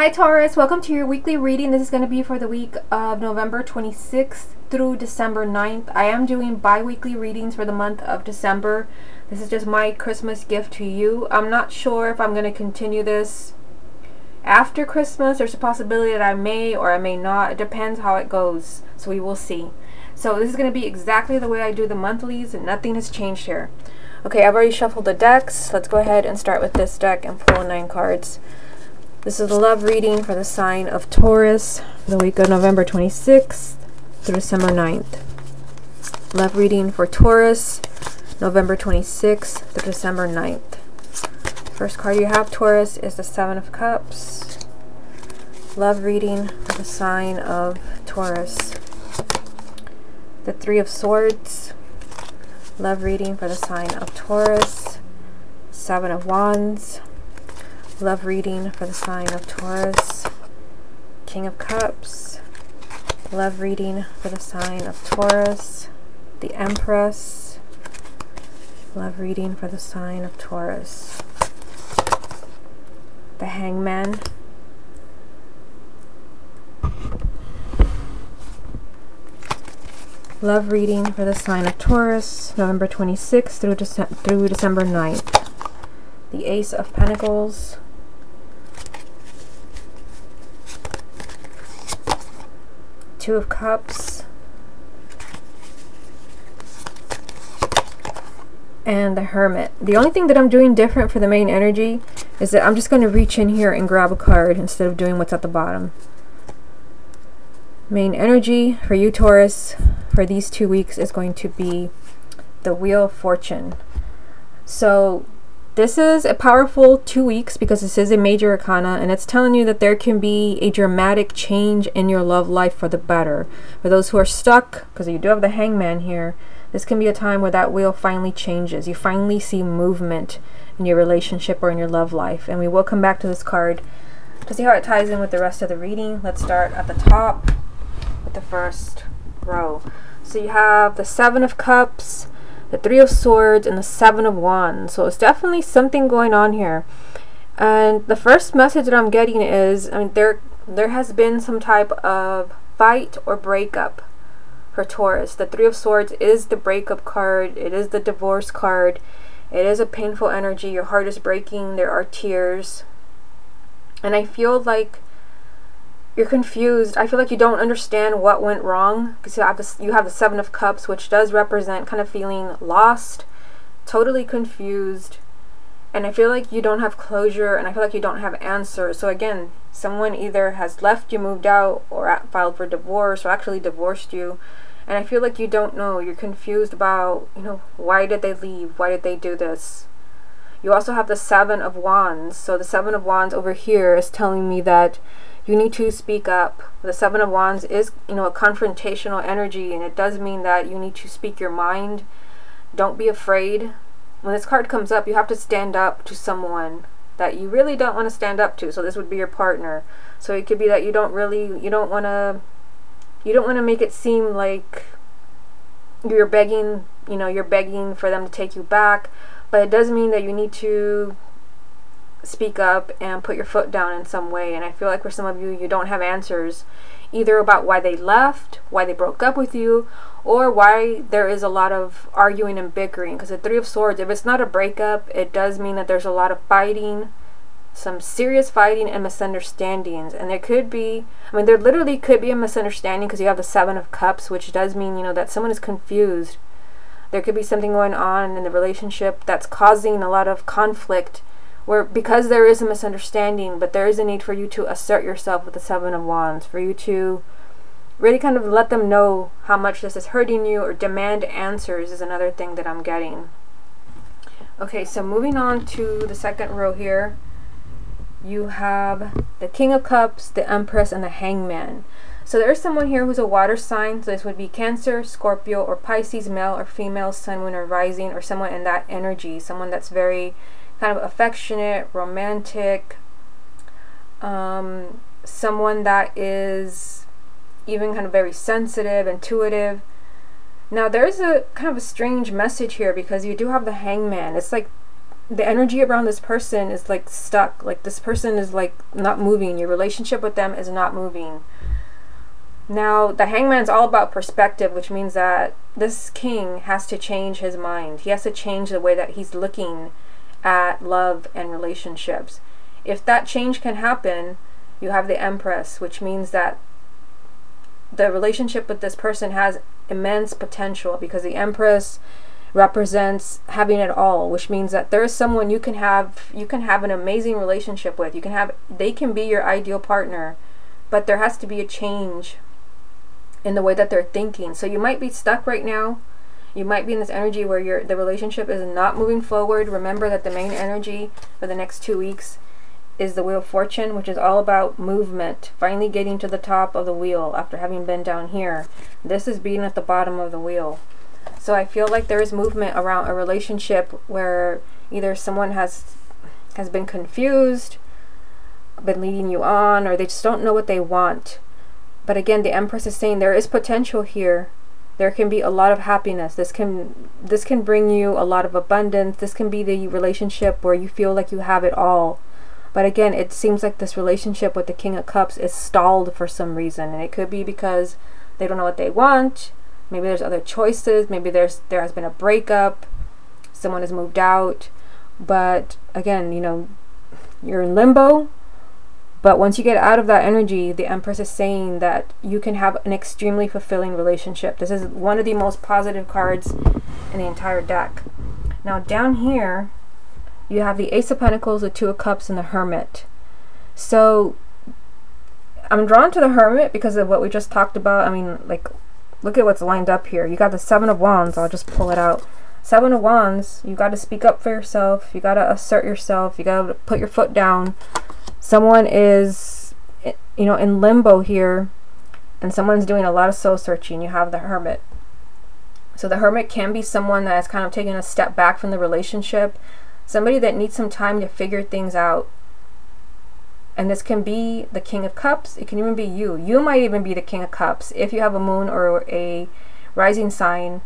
Hi Taurus, welcome to your weekly reading. This is going to be for the week of November 26th through December 9th. I am doing bi-weekly readings for the month of December. This is just my Christmas gift to you. I'm not sure if I'm going to continue this after Christmas. There's a possibility that I may or I may not. It depends how it goes, so we will see. So this is going to be exactly the way I do the monthlies, and nothing has changed here. Okay, I've already shuffled the decks. Let's go ahead and start with this deck and pull 9 cards. This is a love reading for the sign of Taurus for the week of November 26th through December 9th. Love reading for Taurus, November 26th through December 9th. First card you have, Taurus, is the Seven of Cups. Love reading for the sign of Taurus. The Three of Swords. Love reading for the sign of Taurus. Seven of Wands. Love reading for the sign of Taurus. King of Cups. Love reading for the sign of Taurus. The Empress. Love reading for the sign of Taurus. The Hangman. Love reading for the sign of Taurus, November 26th through December 9th. The Ace of Pentacles. Two of Cups. And the Hermit. The only thing that I'm doing different for the main energy is that I'm just going to reach in here and grab a card instead of doing what's at the bottom. Main energy for you, Taurus, for these 2 weeks is going to be the Wheel of Fortune. So this is a powerful 2 weeks because this is a major arcana, and it's telling you that there can be a dramatic change in your love life for the better. For those who are stuck, because you do have the Hangman here, this can be a time where that wheel finally changes. You finally see movement in your relationship or in your love life. And we will come back to this card to see how it ties in with the rest of the reading. Let's start at the top with the first row. So you have the Seven of Cups, the Three of Swords, and the Seven of Wands. So it's definitely something going on here. And the first message that I'm getting is, there has been some type of fight or breakup for Taurus. The Three of Swords is the breakup card. It is the divorce card. It is a painful energy. Your heart is breaking. There are tears. And I feel like you're confused. I feel like you don't understand what went wrong, because you have the Seven of Cups, which does represent kind of feeling lost, totally confused, and I feel like you don't have closure, and I feel like you don't have answers. So again, someone either has left you, moved out, or filed for divorce, or actually divorced you, and I feel like you don't know. You're confused about, why did they leave? Why did they do this? You also have the Seven of Wands. So the Seven of Wands over here is telling me that you need to speak up. The Seven of Wands is, a confrontational energy, and it does mean that you need to speak your mind. Don't be afraid. When this card comes up, you have to stand up to someone that you really don't want to stand up to. So this would be your partner. So it could be that you don't want to make it seem like you're begging, you're begging for them to take you back, but it does mean that you need to speak up and put your foot down in some way. And I feel like for some of you, you don't have answers either about why they left, why they broke up with you, or why there is a lot of arguing and bickering. Because the Three of Swords, if it's not a breakup, it does mean that there's a lot of fighting, some serious fighting and misunderstandings. And there could be, there literally could be a misunderstanding, because you have the Seven of Cups, which does mean, that someone is confused. There could be something going on in the relationship that's causing a lot of conflict, because there is a misunderstanding, but there is a need for you to assert yourself with the Seven of Wands, for you to really kind of let them know how much this is hurting you, or demand answers is another thing that I'm getting. Okay, so moving on to the second row here, you have the King of Cups, the Empress, and the Hangman. So there's someone here who's a water sign. So this would be Cancer, Scorpio, or Pisces, male or female, sun, moon, or rising, or someone in that energy, someone that's very kind of affectionate, romantic, someone that is even kind of very sensitive, intuitive. Now there's a kind of a strange message here, because you do have the Hangman. It's like the energy around this person is like stuck. Like this person is like not moving. Your relationship with them is not moving. Now, the Hangman is all about perspective, which means that this king has to change his mind. He has to change the way that he's looking at love and relationships. If that change can happen, you have the Empress, which means that the relationship with this person has immense potential, because the Empress represents having it all, which means that there is someone you can have an amazing relationship with. They can be your ideal partner, but there has to be a change in the way that they're thinking. So you might be stuck right now. You might be in this energy where the relationship is not moving forward. Remember that the main energy for the next 2 weeks is the Wheel of Fortune, which is all about movement, finally getting to the top of the wheel after having been down here. This is being at the bottom of the wheel. So I feel like there is movement around a relationship where either someone has been confused, been leading you on, or they just don't know what they want. But again, the Empress is saying there is potential here. There can be a lot of happiness. This can bring you a lot of abundance. This can be the relationship where you feel like you have it all. But again, it seems like this relationship with the King of Cups is stalled for some reason. And it could be because they don't know what they want. Maybe there's other choices. Maybe there has been a breakup. Someone has moved out. But again, you know, you're in limbo. But once you get out of that energy, the Empress is saying that you can have an extremely fulfilling relationship. This is one of the most positive cards in the entire deck. Now down here, you have the Ace of Pentacles, the Two of Cups, and the Hermit. So I'm drawn to the Hermit because of what we just talked about. I mean, like, look at what's lined up here. You got the Seven of Wands. I'll just pull it out. Seven of Wands, you got to speak up for yourself. You got to assert yourself. You got to put your foot down. Someone is, you know, in limbo here, and someone's doing a lot of soul searching. You have the Hermit. So the Hermit can be someone that has kind of taken a step back from the relationship. Somebody that needs some time to figure things out. And this can be the King of Cups. It can even be you. You might even be the King of Cups if you have a moon or a rising sign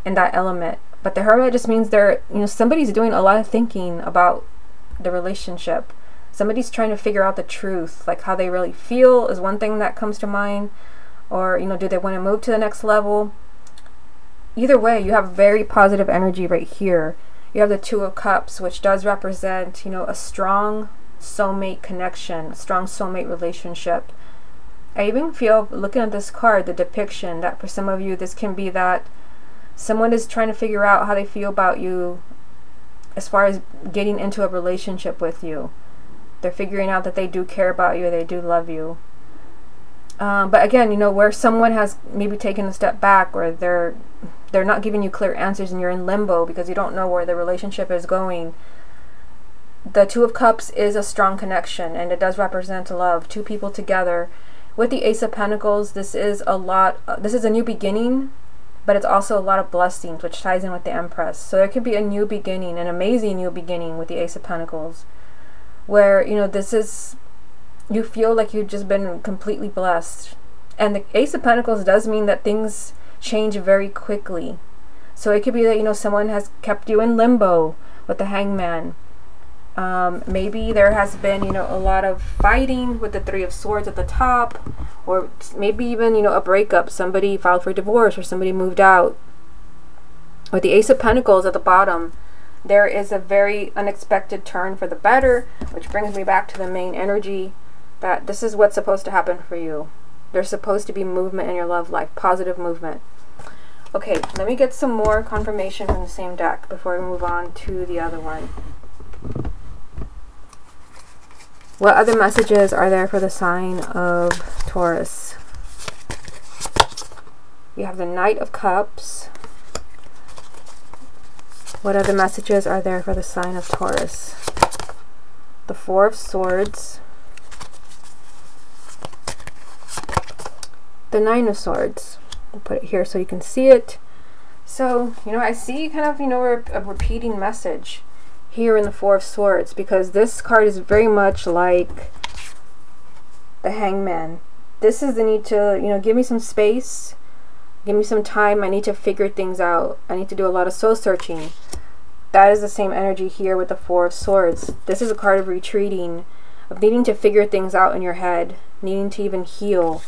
in that element. But the Hermit just means somebody's doing a lot of thinking about the relationship. Somebody's trying to figure out the truth, like how they really feel is one thing that comes to mind. Or, you know, do they want to move to the next level? Either way, you have very positive energy right here. You have the Two of Cups, which does represent, you know, a strong soulmate connection, a strong soulmate relationship. I even feel, looking at this card, the depiction, that for some of you, this can be that someone is trying to figure out how they feel about you as far as getting into a relationship with you. They're figuring out that they do care about you, they do love you. But again, you know, where someone has maybe taken a step back, or they're not giving you clear answers and you're in limbo because you don't know where the relationship is going. The Two of Cups is a strong connection, and it does represent love, two people together. With the Ace of Pentacles, this is a new beginning, but it's also a lot of blessings, which ties in with the Empress. So there could be a new beginning, an amazing new beginning with the Ace of Pentacles, where, you know, you feel like you've just been completely blessed. And the Ace of Pentacles does mean that things change very quickly. So it could be that, you know, someone has kept you in limbo with the Hangman. Maybe there has been, you know, a lot of fighting with the Three of Swords at the top, or maybe even, you know, a breakup. Somebody filed for divorce, or somebody moved out. With the Ace of Pentacles at the bottom, there is a very unexpected turn for the better, which brings me back to the main energy, that this is what's supposed to happen for you. There's supposed to be movement in your love life, positive movement. Okay, let me get some more confirmation from the same deck before we move on to the other one. What other messages are there for the sign of Taurus? You have the Knight of Cups. What other messages are there for the sign of Taurus? The Four of Swords. The Nine of Swords. I'll put it here so you can see it. So, you know, I see kind of, you know, a repeating message here in the Four of Swords, because this card is very much like the Hangman. This is the need to, you know, give me some space, give me some time. I need to figure things out. I need to do a lot of soul searching. that is the same energy here with the Four of Swords. This is a card of retreating, of needing to figure things out in your head, needing to even heal.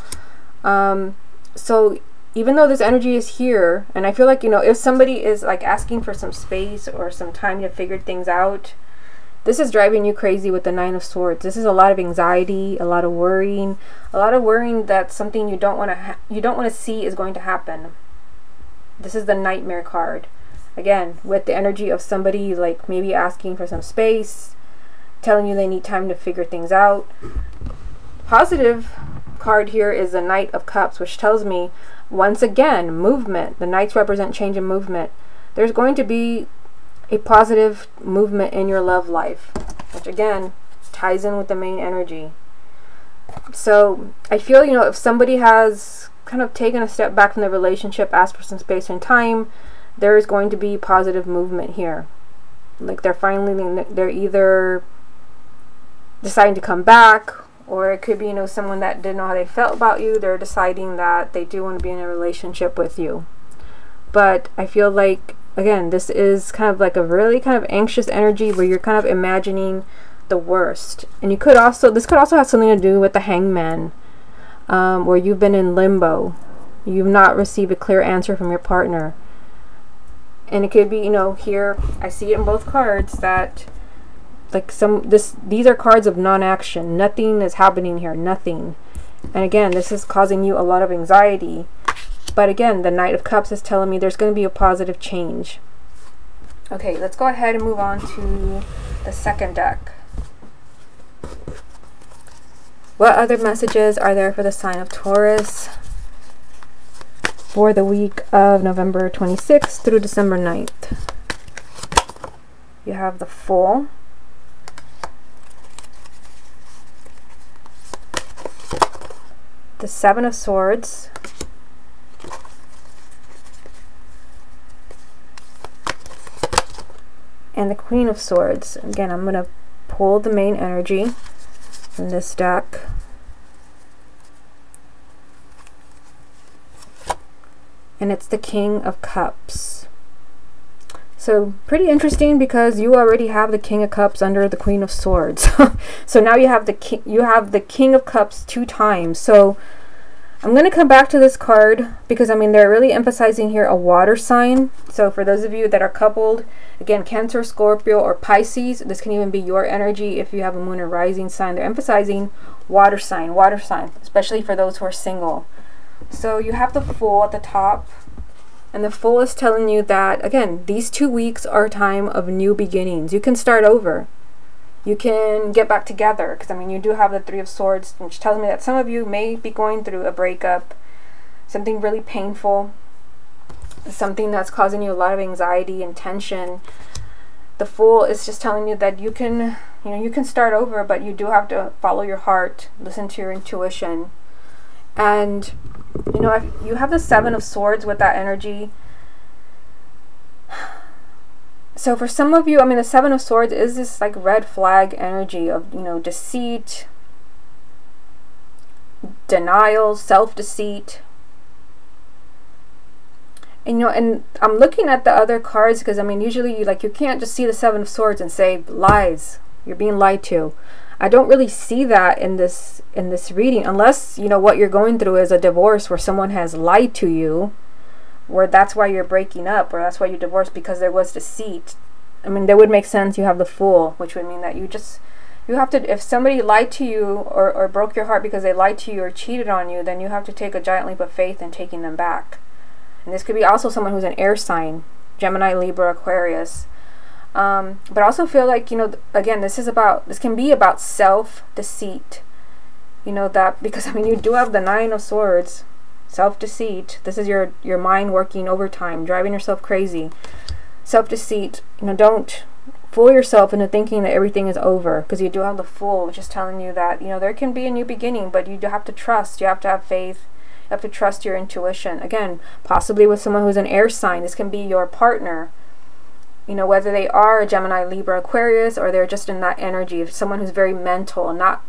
So even though this energy is here, and I feel like, you know, if somebody is like asking for some space or some time to figure things out, this is driving you crazy with the Nine of Swords. This is a lot of anxiety, a lot of worrying, that something you don't want to see is going to happen. This is the Nightmare card. Again, with the energy of somebody like maybe asking for some space, telling you they need time to figure things out. Positive card here is the Knight of Cups, which tells me, once again, movement. The Knights represent change and movement. There's going to be a positive movement in your love life, which again ties in with the main energy. So I feel, you know, if somebody has kind of taken a step back from the relationship, asked for some space and time, there is going to be positive movement here. Like they're either deciding to come back, or it could be, you know, someone that didn't know how they felt about you. They're deciding that they do want to be in a relationship with you. But I feel like, again, this is kind of like a really kind of anxious energy where you're kind of imagining the worst. And you could also, this could also have something to do with the Hangman, where you've been in limbo. You've not received a clear answer from your partner. And it could be, you know, here I see it in both cards that like these are cards of non-action. Nothing is happening here, nothing. And again, this is causing you a lot of anxiety. But again, the Knight of Cups is telling me there's going to be a positive change. Okay, let's go ahead and move on to the second deck. What other messages are there for the sign of Taurus for the week of November 26th through December 9th? You have the Fool, the Seven of Swords, and the Queen of Swords. Again, I'm going to pull the main energy from this deck. And it's the King of Cups. So pretty interesting, because you already have the King of Cups under the Queen of Swords. So now you have the King of Cups 2 times. So I'm going to come back to this card because, I mean, they're really emphasizing here a water sign. So for those of you that are coupled, again, Cancer, Scorpio, or Pisces, this can even be your energy if you have a moon or rising sign. They're emphasizing water sign, especially for those who are single. So you have the Fool at the top, and the Fool is telling you that, again, these 2 weeks are a time of new beginnings. You can start over. You can get back together, because, I mean, you do have the Three of Swords, which tells me that some of you may be going through a breakup, something really painful, something that's causing you a lot of anxiety and tension. The Fool is just telling you that you can, you know, you can start over, but you do have to follow your heart, listen to your intuition. And, you know, if you have the Seven of Swords with that energy. So for some of you, I mean, the Seven of Swords is this like red flag energy of, you know, deceit, denial, self-deceit. And, you know, and I'm looking at the other cards because, I mean, usually you can't just see the Seven of Swords and say lies. You're being lied to. I don't really see that in this reading, unless, you know, what you're going through is a divorce where someone has lied to you, where that's why you're breaking up, or that's why you divorced, because there was deceit. I mean, that would make sense. You have the Fool, which would mean that you have to, if somebody lied to you or broke your heart because they lied to you or cheated on you, then you have to take a giant leap of faith in taking them back. And this could be also someone who's an air sign, Gemini, Libra, Aquarius. But I also feel like, you know, again, this can be about self-deceit. You know, that, because, I mean, you do have the Nine of Swords, self-deceit. This is your mind working overtime, driving yourself crazy. Self-deceit. You know, don't fool yourself into thinking that everything is over, because you do have the Fool, which is telling you that, you know, there can be a new beginning, but you do have to trust. You have to have faith. You have to trust your intuition. Again, possibly with someone who's an air sign. This can be your partner. You know, whether they are a Gemini, Libra, Aquarius, or they're just in that energy of someone who's very mental and not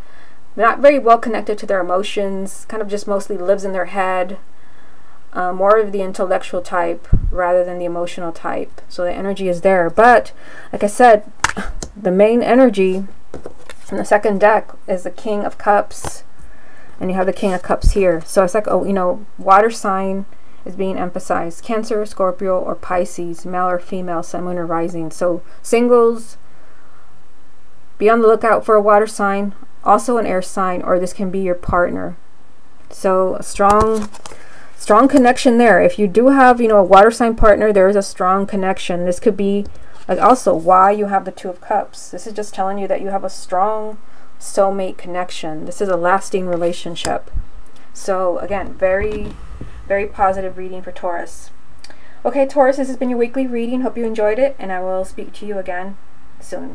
very well connected to their emotions, kind of just mostly lives in their head. more of the intellectual type rather than the emotional type. So the energy is there. But like I said, the main energy in the second deck is the King of Cups, and you have the King of Cups here. So it's like, oh, you know, water sign is being emphasized. Cancer, Scorpio, or Pisces, male or female, sun, moon, or rising. So singles, be on the lookout for a water sign, also an air sign, or this can be your partner. So a strong connection there. If you do have, you know, a water sign partner, there is a strong connection. This could be like also why you have the Two of Cups. This is just telling you that you have a strong soulmate connection. This is a lasting relationship. So again, very, very positive reading for Taurus. Okay, Taurus, this has been your weekly reading. Hope you enjoyed it, and I will speak to you again soon.